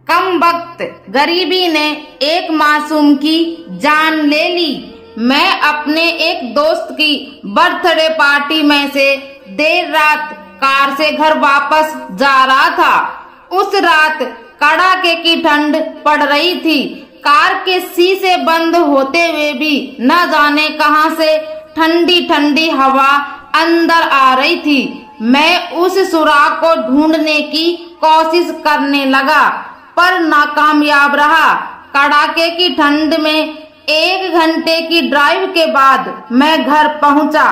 कम वक्त गरीबी ने एक मासूम की जान ले ली। मैं अपने एक दोस्त की बर्थडे पार्टी में से देर रात कार से घर वापस जा रहा था। उस रात कड़ाके की ठंड पड़ रही थी। कार के शीशे बंद होते हुए भी न जाने कहां से ठंडी ठंडी हवा अंदर आ रही थी। मैं उस सुराग को ढूंढने की कोशिश करने लगा पर नाकामयाब रहा। कड़ाके की ठंड में 1 घंटे की ड्राइव के बाद मैं घर पहुंचा।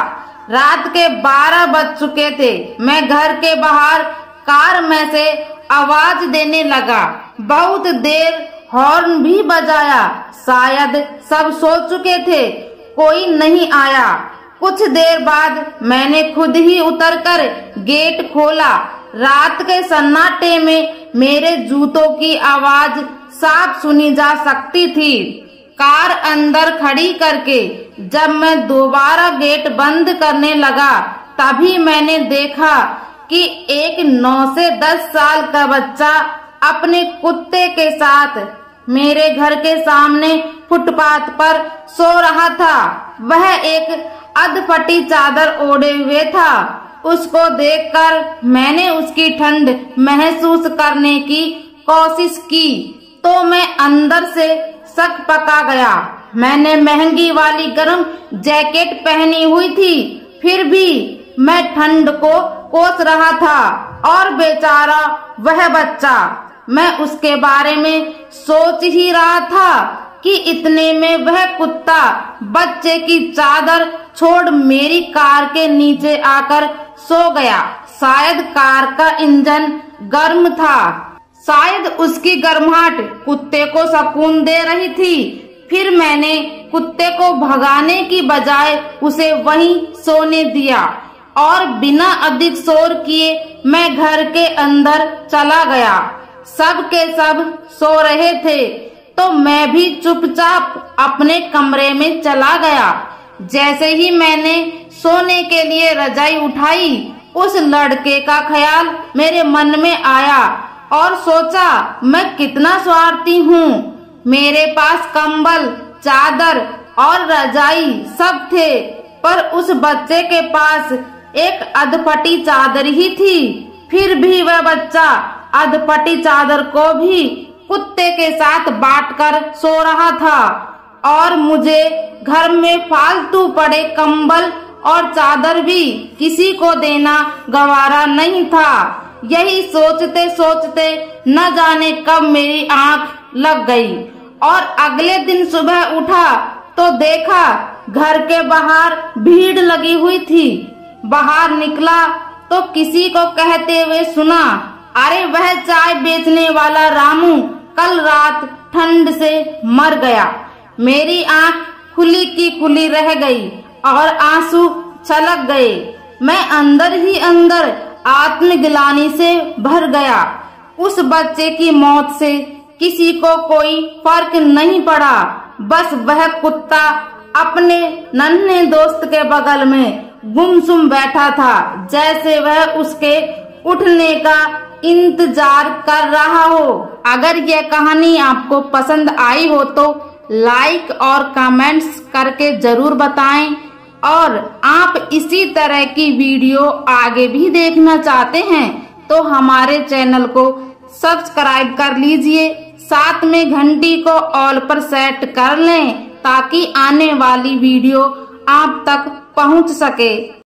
रात के 12 बज चुके थे। मैं घर के बाहर कार में से आवाज देने लगा। बहुत देर हॉर्न भी बजाया। शायद सब सो चुके थे, कोई नहीं आया। कुछ देर बाद मैंने खुद ही उतरकर गेट खोला। रात के सन्नाटे में मेरे जूतों की आवाज साफ सुनी जा सकती थी। कार अंदर खड़ी करके जब मैं दोबारा गेट बंद करने लगा तभी मैंने देखा कि एक 9 से 10 साल का बच्चा अपने कुत्ते के साथ मेरे घर के सामने फुटपाथ पर सो रहा था। वह एक अधफटी चादर ओढ़े हुए था। उसको देखकर मैंने उसकी ठंड महसूस करने की कोशिश की तो मैं अंदर से शक पका गया। मैंने महंगी वाली गर्म जैकेट पहनी हुई थी, फिर भी मैं ठंड को कोस रहा था। और बेचारा वह बच्चा, मैं उसके बारे में सोच ही रहा था कि इतने में वह कुत्ता बच्चे की चादर छोड़ मेरी कार के नीचे आकर सो गया। शायद कार का इंजन गर्म था, शायद उसकी गर्माहट कुत्ते को सुकून दे रही थी। फिर मैंने कुत्ते को भगाने की बजाय उसे वहीं सोने दिया और बिना अधिक शोर किए मैं घर के अंदर चला गया। सब के सब सो रहे थे तो मैं भी चुपचाप अपने कमरे में चला गया। जैसे ही मैंने सोने के लिए रजाई उठाई, उस लड़के का ख्याल मेरे मन में आया और सोचा मैं कितना स्वार्थी हूँ। मेरे पास कंबल, चादर और रजाई सब थे, पर उस बच्चे के पास एक अधफटी चादर ही थी। फिर भी वह बच्चा अधफटी चादर को भी कुत्ते के साथ बांटकर सो रहा था और मुझे घर में फालतू पड़े कंबल और चादर भी किसी को देना गवारा नहीं था। यही सोचते सोचते न जाने कब मेरी आंख लग गई और अगले दिन सुबह उठा तो देखा घर के बाहर भीड़ लगी हुई थी। बाहर निकला तो किसी को कहते हुए सुना, अरे वह चाय बेचने वाला रामू कल रात ठंड से मर गया। मेरी आंख खुली की खुली रह गई और आंसू छलक गए। मैं अंदर ही अंदर आत्मग्लानि से भर गया। उस बच्चे की मौत से किसी को कोई फर्क नहीं पड़ा। बस वह कुत्ता अपने नन्हे दोस्त के बगल में गुमसुम बैठा था, जैसे वह उसके उठने का इंतजार कर रहा हो। अगर यह कहानी आपको पसंद आई हो तो लाइक और कमेंट्स करके जरूर बताएं और आप इसी तरह की वीडियो आगे भी देखना चाहते हैं तो हमारे चैनल को सब्सक्राइब कर लीजिए। साथ में घंटी को ऑल पर सेट कर लें ताकि आने वाली वीडियो आप तक पहुंच सके।